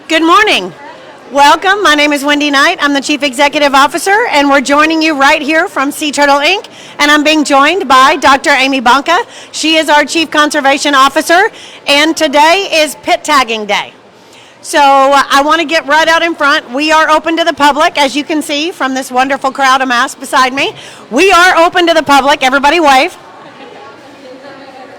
Good morning. Welcome. My name is Wendy Knight. I'm the Chief Executive Officer, and we're joining you right here from Sea Turtle Inc. And I'm being joined by Dr. Amy Bonka. She is our Chief Conservation Officer, and today is pit tagging day. So I want to get right out in front. We are open to the public, as you can see from this wonderful crowd amassed beside me. We are open to the public. Everybody wave.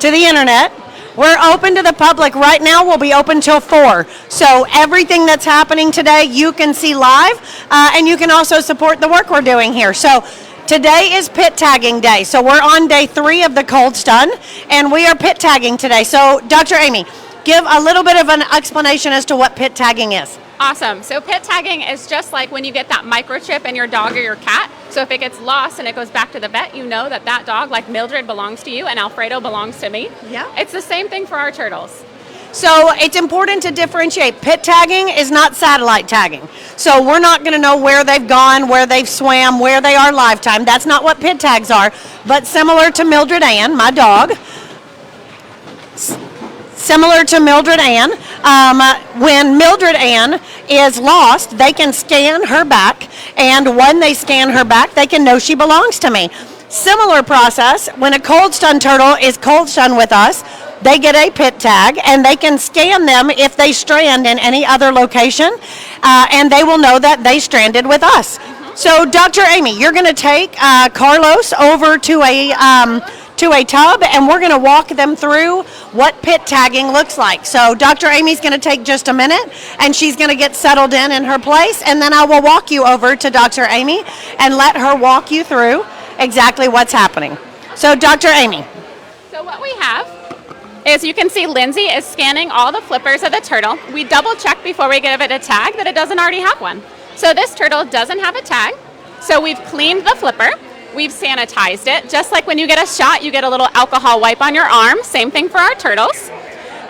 To the internet. We're open to the public. Right now, we'll be open till 4. So everything that's happening today, you can see live, and you can also support the work we're doing here. So today is pit tagging day. So we're on day 3 of the Cold Stun, and we are pit tagging today. So Dr. Amy, give a little bit of an explanation as to what pit tagging is. Awesome. So pit tagging is just like when you get that microchip in your dog or your cat. So if it gets lost and it goes back to the vet, you know that that dog, like Mildred, belongs to you and Alfredo belongs to me. Yeah. It's the same thing for our turtles. So it's important to differentiate. Pit tagging is not satellite tagging. So we're not going to know where they've gone, where they've swam, where they are lifetime. That's not what pit tags are. But similar to Mildred Ann, my dog, when Mildred Ann is lost, they can scan her back, and when they scan her back, they can know she belongs to me. Similar process, when a cold stun turtle is cold stun with us, they get a pit tag, and they can scan them if they strand in any other location, and they will know that they stranded with us. So, Dr. Amy, you're going to take Carlos over to a tub, and we're going to walk them through what pit tagging looks like. So Dr. Amy's going to take just a minute, and she's going to get settled in her place, and then I will walk you over to Dr. Amy and let her walk you through exactly what's happening. So Dr. Amy. So what we have is, you can see Lindsay is scanning all the flippers of the turtle. We double check before we give it a tag that it doesn't already have one. So this turtle doesn't have a tag, so we've cleaned the flipper. We've sanitized it. Just like when you get a shot, you get a little alcohol wipe on your arm. Same thing for our turtles.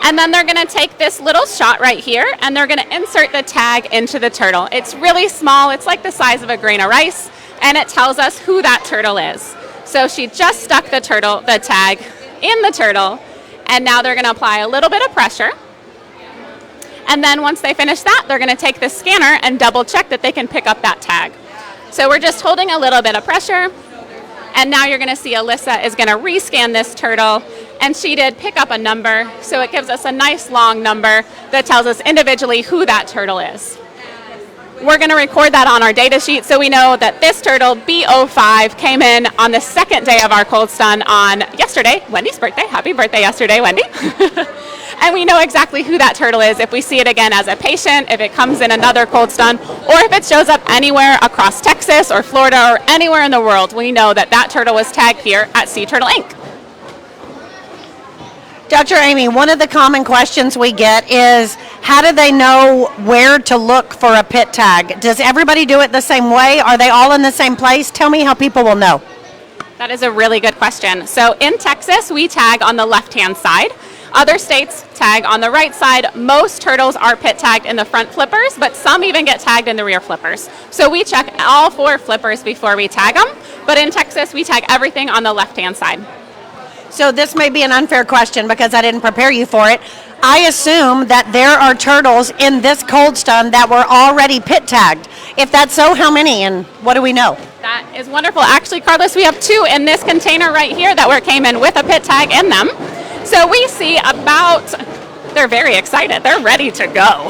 And then they're going to take this little shot right here, and they're going to insert the tag into the turtle. It's really small. It's like the size of a grain of rice, and it tells us who that turtle is. So she just stuck the tag in the turtle, and now they're going to apply a little bit of pressure. And then once they finish that, they're going to take the scanner and double check that they can pick up that tag. So we're just holding a little bit of pressure. And now you're going to see Alyssa is going to rescan this turtle, and she did pick up a number, so it gives us a nice long number that tells us individually who that turtle is. We're going to record that on our data sheet so we know that this turtle, B05, came in on the second day of our cold stun on yesterday, Wendy's birthday. Happy birthday yesterday, Wendy. And we know exactly who that turtle is if we see it again as a patient, if it comes in another cold stun, or if it shows up anywhere across Texas or Florida or anywhere in the world. We know that that turtle was tagged here at Sea Turtle Inc. Dr. Amy, one of the common questions we get is, how do they know where to look for a pit tag? Does everybody do it the same way? Are they all in the same place? Tell me how people will know. That is a really good question. So in Texas, we tag on the left-hand side. Other states tag on the right side. Most turtles are pit tagged in the front flippers, but some even get tagged in the rear flippers. So we check all 4 flippers before we tag them, but in Texas, we tag everything on the left-hand side. So this may be an unfair question because I didn't prepare you for it. I assume that there are turtles in this cold stun that were already pit tagged. If that's so, how many, and what do we know? That is wonderful. Actually, Carlos, we have 2 in this container right here that came in with a pit tag in them. So we see they're very excited. They're ready to go.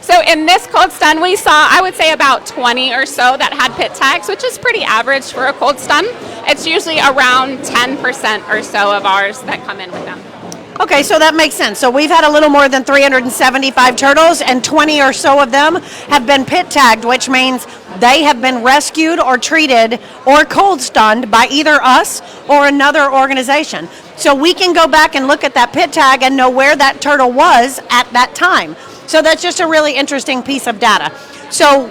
So in this cold stun, we saw, I would say, about 20 or so that had pit tags, which is pretty average for a cold stun. It's usually around 10% or so of ours that come in with them. Okay, so that makes sense. So we've had a little more than 375 turtles, and 20 or so of them have been pit tagged, which means they have been rescued or treated or cold stunned by either us or another organization. So we can go back and look at that pit tag and know where that turtle was at that time. So that's just a really interesting piece of data. So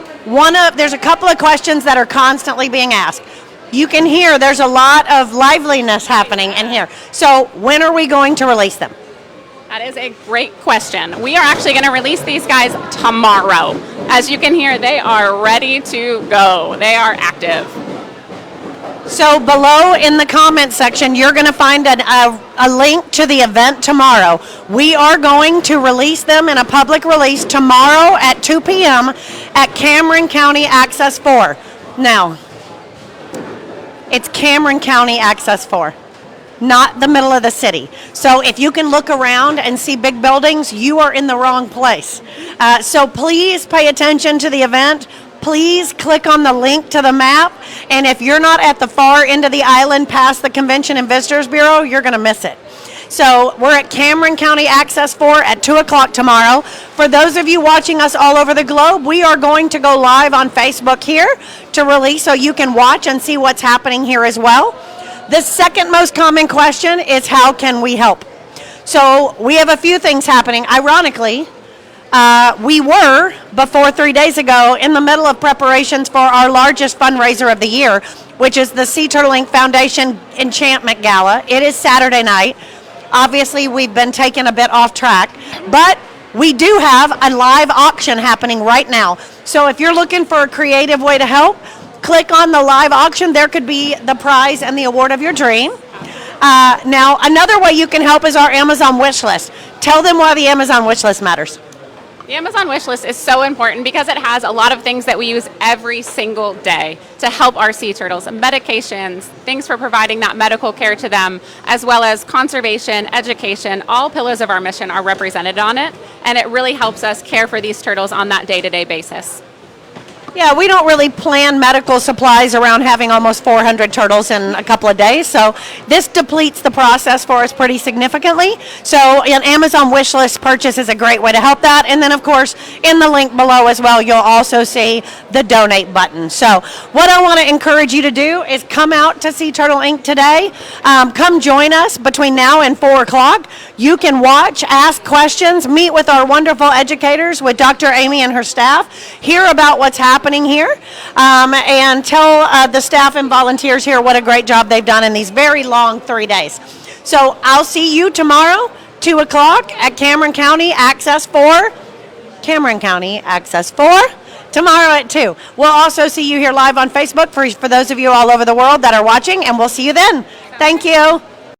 there's a couple of questions that are constantly being asked. You can hear there's a lot of liveliness happening in here. So when are we going to release them? That is a great question. We are actually going to release these guys tomorrow. As you can hear, they are ready to go. They are active. So below in the comment section, you're going to find a link to the event tomorrow. We are going to release them in a public release tomorrow at 2 p.m. at Cameron County Access 4. Now, it's Cameron County Access 4, not the middle of the city. So if you can look around and see big buildings, you are in the wrong place. So please pay attention to the event. Please click on the link to the map. And if you're not at the far end of the island past the Convention and Visitors Bureau, you're going to miss it. So we're at Cameron County Access 4 at 2 o'clock tomorrow. For those of you watching us all over the globe, we are going to go live on Facebook here to release so you can watch and see what's happening here as well. The second most common question is how can we help? So we have a few things happening. Ironically, we were, before 3 days ago, in the middle of preparations for our largest fundraiser of the year, which is the Sea Turtle Inc. Foundation Enchantment Gala. It is Saturday night. Obviously, we've been taken a bit off track, but we do have a live auction happening right now. So if you're looking for a creative way to help, click on the live auction. There could be the prize and the award of your dream. Now, another way you can help is our Amazon wish list. Tell them why the Amazon wish list matters. The Amazon wish list is so important because it has a lot of things that we use every single day to help our sea turtles. Medications, things for providing that medical care to them, as well as conservation, education. All pillars of our mission are represented on it, and it really helps us care for these turtles on that day-to-day basis. Yeah, we don't really plan medical supplies around having almost 400 turtles in a couple of days, so this depletes the process for us pretty significantly. So an Amazon wish list purchase is a great way to help that. And then, of course, in the link below as well, you'll also see the donate button. So what I want to encourage you to do is come out to Sea Turtle Inc. today. Come join us between now and 4 o'clock. You can watch, ask questions, meet with our wonderful educators, with Dr. Amy and her staff, hear about what's happening here, and tell the staff and volunteers here what a great job they've done in these very long 3 days. So I'll see you tomorrow, 2 o'clock at Cameron County Access 4. Cameron County Access 4. Tomorrow at 2. We'll also see you here live on Facebook for those of you all over the world that are watching, and we'll see you then. Thank you.